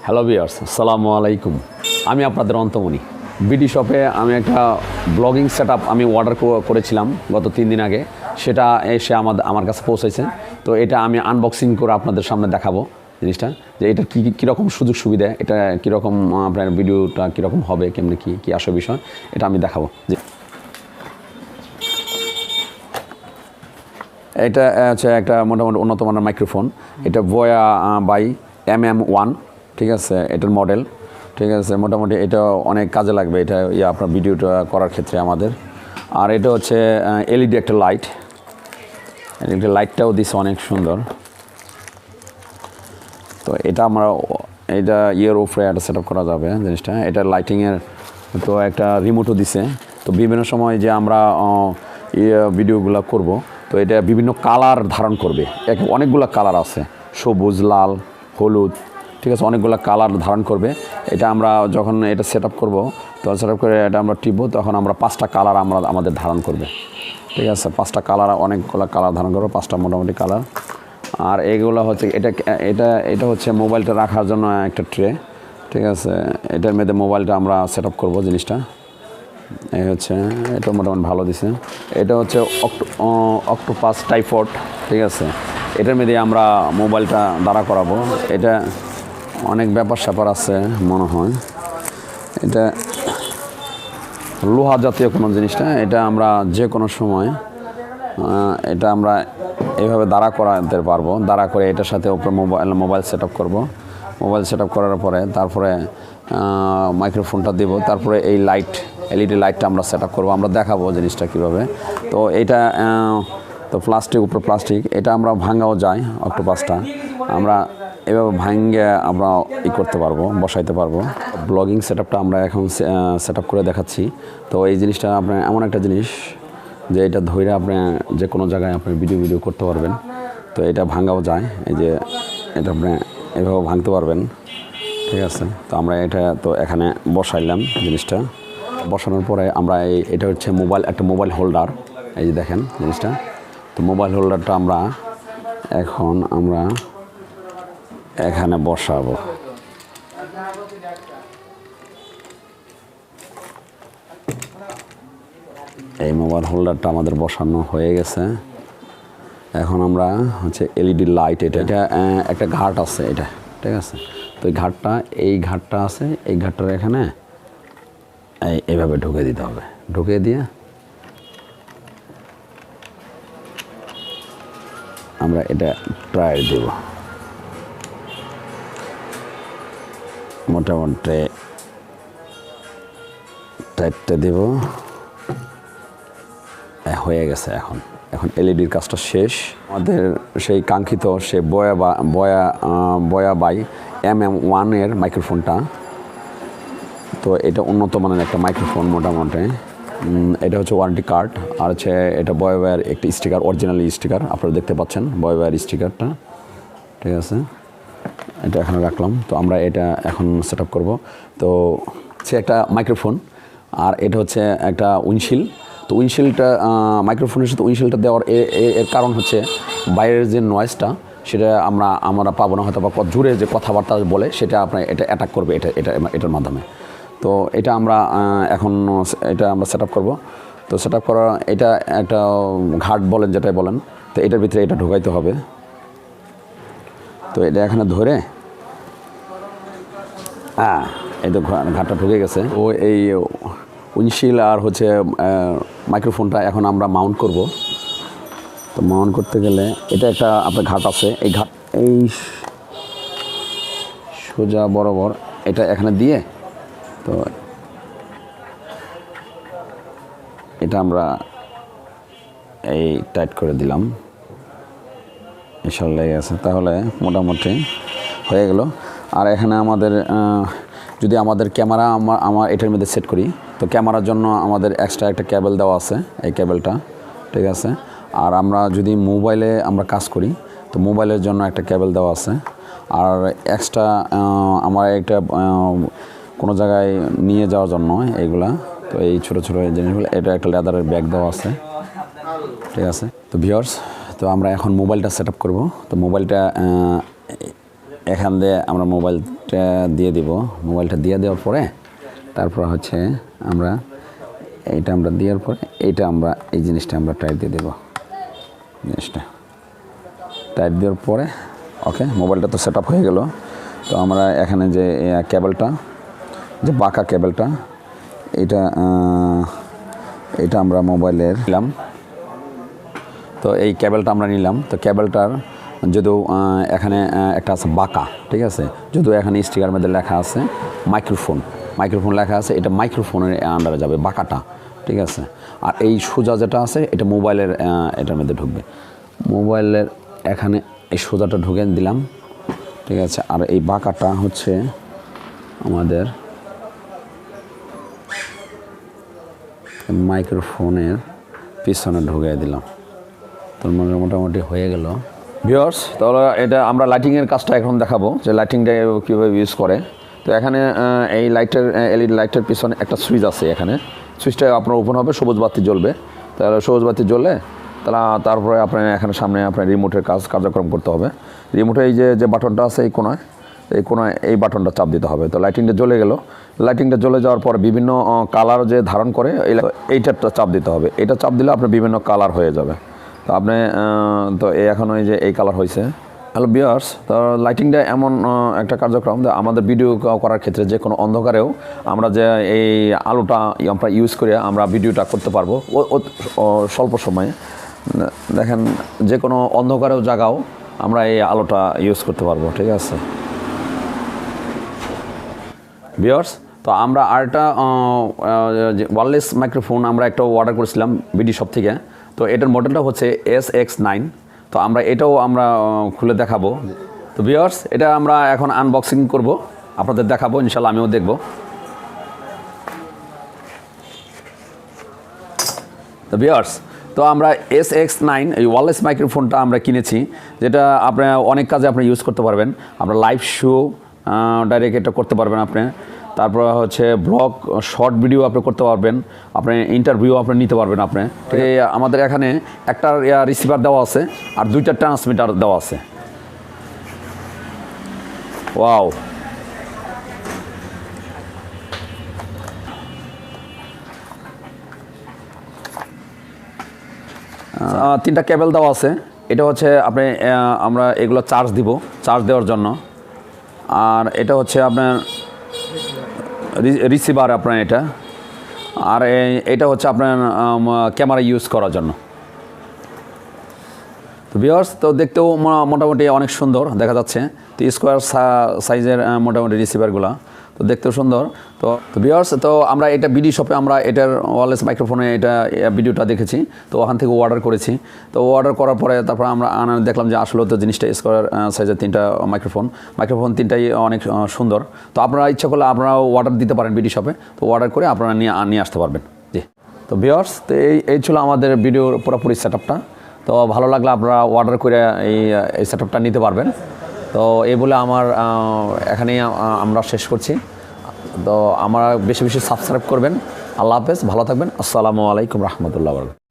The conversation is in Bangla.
হ্যালো ভিউয়ার্স, আসসালামু আলাইকুম। আমি আপনাদের অন্তমনি বিডি শপে আমি একটা ব্লগিং সেটআপ আমি অর্ডার করেছিলাম গত 3 দিন আগে। সেটা এসে আমার কাছে পৌঁছেছে। তো এটা আমি আনবক্সিং করে আপনাদের সামনে দেখাবো জিনিসটা, যে এটা কীরকম সুযোগ সুবিধা, এটা কীরকম আপনার ভিডিওটা কীরকম হবে, কেমনি কী আসল বিষয়, এটা আমি দেখাবো। যে এটা হচ্ছে একটা মোটামুটি উন্নত মানের মাইক্রোফোন। এটা ভয়া বাই MM1, ঠিক আছে, এটার মডেল, ঠিক আছে। মোটামুটি এটা অনেক কাজে লাগবে, এটা আপনার ভিডিওটা করার ক্ষেত্রে আমাদের। আর এটা হচ্ছে LED একটা লাইট, লাইটটাও দিচ্ছে অনেক সুন্দর। তো এটা আমরা এটা উপরে একটা সেট আপ করা যাবে জিনিসটা। এটা লাইটিংয়ের তো একটা রিমোটও দিছে। তো বিভিন্ন সময় যে আমরা ভিডিওগুলো করব, তো এটা বিভিন্ন কালার ধারণ করবে। অনেকগুলো কালার আছে, সবুজ, লাল, হলুদ, ঠিক আছে, অনেকগুলো কালার ধারণ করবে। এটা আমরা যখন এটা সেট আপ করবো, তখন সেট আপ করে এটা আমরা টিপবো, তখন আমরা 5টা কালার আমাদের ধারণ করবে, ঠিক আছে। 5টা কালার, অনেকগুলো কালার ধারণ করবো, 5টা মোটামুটি কালার। আর এইগুলো হচ্ছে এটা হচ্ছে মোবাইলটা রাখার জন্য একটা ট্রে, ঠিক আছে। এটার মধ্যে মোবাইলটা আমরা সেট আপ করবো জিনিসটা। এই হচ্ছে এটা মোটামুটি ভালো দিছে। এটা হচ্ছে অক্টোপাস টাইপড, ঠিক আছে। এটার মধ্যে আমরা মোবাইলটা দাঁড়া করাবো। এটা অনেক ব্যাপার স্যাপার আছে মনে হয়। এটা লোহা জাতীয় কোনো জিনিসটা, এটা আমরা যে কোনো সময় এটা আমরা এইভাবে দাঁড়া করাতে পারবো। দাঁড়া করে এটার সাথে উপরে মোবাইল সেট আপ করবো। মোবাইল সেট আপ করার পরে তারপরে মাইক্রোফোনটা দেব, তারপরে এই LED লাইটটা আমরা সেট আপ করবো। আমরা দেখাবো জিনিসটা কীভাবে। তো এটা তো প্লাস্টিক, উপরে প্লাস্টিক, এটা আমরা ভাঙাও যায়। অক্টোপাসটা আমরা এভাবে ভাঙে আমরা করতে পারবো, বসাইতে পারবো। ব্লগিং সেট আপটা আমরা এখন সেট আপ করে দেখাচ্ছি। তো এই জিনিসটা আপনার এমন একটা জিনিস যে এটা ধরে আপনি যে কোনো জায়গায় আপনি ভিডিও করতে পারবেন। তো এটা ভাঙাও যায়, এই যে এটা আপনি এভাবে ভাঙতে পারবেন, ঠিক আছে। তো আমরা এটা তো এখানে বসাইলাম জিনিসটা। বসানোর পরে আমরা এটা হচ্ছে একটা মোবাইল হোল্ডার, এই যে দেখেন জিনিসটা। তো মোবাইল হোল্ডারটা আমরা এখন এখানে বসাবো। এই মোবাইল হোল্ডারটা আমাদের বসানো হয়ে গেছে। এখন আমরা হচ্ছে LED লাইট, এটা একটা ঘাট আছে, এটা ঠিক আছে। তো এই ঘাটটা আছে, এই ঘাটটার এখানে এইভাবে ঢুকে দিতে হবে। ঢুকে দিয়ে আমরা এটা ট্রায়াল দেব। মোটামুটি টাইটটা দেব, হয়ে গেছে। এখন LEDর কাজটা শেষ। আমাদের সেই কাঙ্ক্ষিত সেই বয়া বাই MM1 এর মাইক্রোফোনটা। তো এটা উন্নত মানের একটা মাইক্রোফোন মোটামুটি। এটা হচ্ছে ওয়ারেন্টি কার্ড, আর হচ্ছে এটা বয়ার একটি স্টিকার, অরিজিনাল স্টিকার আপনারা দেখতে পাচ্ছেন, বয়ার স্টিকারটা, ঠিক আছে। এটা এখানে রাখলাম। তো আমরা এটা এখন সেট আপ করবো। তো সে একটা মাইক্রোফোন, আর এটা হচ্ছে একটা উইন্ডশিল্ড। তো উইন্ডশিল্ডটা মাইক্রোফোনের সাথে উইন্ডশিল্ডটা দেওয়ার এর কারণ হচ্ছে বাইরের যে নয়েজটা সেটা আমরা পাবো না, হয়তো বা জুড়ে যে কথাবার্তা বলে সেটা আপনার এটা অ্যাটাক করবে এটার মাধ্যমে। তো এটা আমরা এখন এটা আমরা সেট আপ করবো। তো সেট আপ করা এটা একটা ঘাট বলেন, যেটাই বলেন। তো এটার ভিতরে এটা ঢোকাইতে হবে। তো এটা এখানে ধরে এই তো ঘাটটা ঢুকে গেছে। ও এই উইন্ডশিল্ড আর হচ্ছে মাইক্রোফোনটা এখন আমরা মাউন্ট করব। তো মাউন্ট করতে গেলে এটা একটা আপনার ঘাট আছে, এই সোজা বরাবর এটা এখানে দিয়ে, তো এটা আমরা এই টাইট করে দিলাম। এসব লেগে গেছে, তাহলে মোটামুটি হয়ে গেল। আর এখানে আমাদের যদি আমাদের ক্যামেরা আমার এটার মধ্যে সেট করি, তো ক্যামেরার জন্য আমাদের এক্সট্রা একটা কেবল দেওয়া আছে, এই কেবলটা, ঠিক আছে। আর আমরা যদি মোবাইলে আমরা কাজ করি, তো মোবাইলের জন্য একটা কেবল দেওয়া আছে। আর এক্সট্রা আমার একটা কোনো জায়গায় নিয়ে যাওয়ার জন্য এইগুলা, তো এই ছোটো জিনিসগুলো, এটা একটা লেদারের ব্যাগ দেওয়া আছে, ঠিক আছে। তো ভিউয়ার্স, তো আমরা এখন মোবাইলটা সেট আপ করবো। তো মোবাইলটা এখান দিয়ে আমরা মোবাইলটা দিয়ে দিব। মোবাইলটা দিয়ে দেওয়ার পরে তারপর হচ্ছে আমরা এইটা আমরা দেওয়ার পরে এই জিনিসটা আমরা টাইট দিয়ে দেবো। জিনিসটা টাইট দেওয়ার পরে ওকে, মোবাইলটা তো সেট আপ হয়ে গেল। তো আমরা এখানে যে কেবলটা, যে বাঁকা কেবলটা, এটা আমরা মোবাইলের নিলাম। তো এই কেবলটা আমরা নিলাম। তো কেবলটার যদিও এখানে একটা আছে বাঁকা, ঠিক আছে, যদিও এখানে স্টিকার মধ্যে লেখা আছে মাইক্রোফোন লেখা আছে, এটা মাইক্রোফোনের আন্ডারে যাবে বাঁকাটা, ঠিক আছে। আর এই সোজা যেটা আছে এটা মোবাইলের এটার মধ্যে ঢুকবে। মোবাইলের এখানে এই সোজাটা ঢুকে দিলাম, ঠিক আছে। আর এই বাঁকাটা হচ্ছে আমাদের মাইক্রোফোনের পিছনে ঢুকিয়ে দিলাম। তো মোটামুটি হয়ে গেল ভিউয়ার্স। তাহলে এটা আমরা লাইটিংয়ের কাজটা এখন দেখাবো যে লাইটিংটা কীভাবে ইউজ করে। তো এখানে এই এলইডি লাইটের পিছনে একটা সুইচ আছে। এখানে সুইচটা আপনার ওপেন হবে, সবুজ বাতি জ্বলবে। তাহলে সবুজ বাতি জ্বললে তারপরে আপনার এখানে সামনে আপনার রিমোটের কার্যক্রম করতে হবে। রিমোটে এই যে বাটনটা আছে এই কোনায় এই বাটনটা চাপ দিতে হবে। তো লাইটিংটা জ্বলে গেল। লাইটিংটা জ্বলে যাওয়ার পর বিভিন্ন কালার যে ধারণ করে এইটারটা চাপ দিতে হবে। এটা চাপ দিলে আপনার বিভিন্ন কালার হয়ে যাবে। তো আপনি তো এখন ওই যে এই কালার হয়েছে। হ্যালো ভিউয়ার্স, তো লাইটিংটা এমন একটা কার্যক্রম আমাদের ভিডিও করার ক্ষেত্রে যে কোনো অন্ধকারেও আমরা যে এই আলোটা আমরা ইউজ করে আমরা ভিডিওটা করতে পারবো স্বল্প সময়ে। দেখেন যে কোনো অন্ধকারেও জায়গাও আমরা এই আলোটা ইউজ করতে পারবো, ঠিক আছে ভিউয়ার্স। তো আমরা আরেকটা ওয়্যারলেস মাইক্রোফোন আমরা একটা অর্ডার করেছিলাম বিডি শপ থেকে। তো এটার মডেলটা হচ্ছে SX9। তো আমরা এটাও আমরা খুলে দেখাবো। তো ভিউয়ার্স, এটা আমরা এখন আনবক্সিং করব, আপনাদের দেখাবো, ইনশাল্লাহ আমিও দেখব। তো ভিউয়ার্স, তো আমরা SX9 এই ওয়্যারলেস মাইক্রোফোনটা আমরা কিনেছি, যেটা আপনার অনেক কাজে আপনি ইউজ করতে পারবেন। আপনার লাইভ শো ডাইরেক্ট এটা করতে পারবেন আপনি। তারপর হচ্ছে ব্লগ শর্ট ভিডিও আপনি করতে পারবেন, আপনি ইন্টারভিউ আপনি নিতে পারবেন আপনি। ঠিক আছে, আমাদের এখানে একটা রিসিভার দেওয়া আছে আর 2টা ট্রান্সমিটার দেওয়া আছে। ওয়াও, তিনটা কেবল দেওয়া আছে। এটা হচ্ছে আমরা এগুলো চার্জ দেওয়ার জন্য। আর এটা হচ্ছে আপনার রিসিভার আপনার এটা। আর এটা হচ্ছে আপনার ক্যামেরা ইউজ করার জন্য। তো ভিউয়ার্স, তো দেখতেও মোটামুটি অনেক সুন্দর দেখা যাচ্ছে। তো স্কোয়ার সাইজের মোটামুটি রিসিভারগুলো তো দেখতেও সুন্দর। তো ভিউয়ার্স, তো আমরা এটা বিডি শপে আমরা এটার ওয়্যারলেস মাইক্রোফোনে এটা ভিডিওটা দেখেছি। তো ওখান থেকে অর্ডার করেছি। তো অর্ডার করার পরে তারপর আমরা দেখলাম যে আসলে তো জিনিসটা স্কোয়ার সাইজের 3টা মাইক্রোফোন 3টাই অনেক সুন্দর। তো আপনারা ইচ্ছা করলে আপনারাও অর্ডার দিতে পারেন বিডি শপে। তো অর্ডার করে আপনারা নিয়ে আসতে পারবেন। জি, তো ভিউয়ার্স, তো এই ছিল আমাদের ভিডিওর পুরোপুরি সেটআপটা। তো ভালো লাগলে আপনারা অর্ডার করে এই সেটআপটা নিতে পারবেন। তো এই বলে আমার এখানেই আমরা শেষ করছি। তো আমরা বেশি বেশি সাবস্ক্রাইব করবেন। আল্লাহ হাফেজ, ভালো থাকবেন। আসসালামু আলাইকুম রহমতুল্লাহ।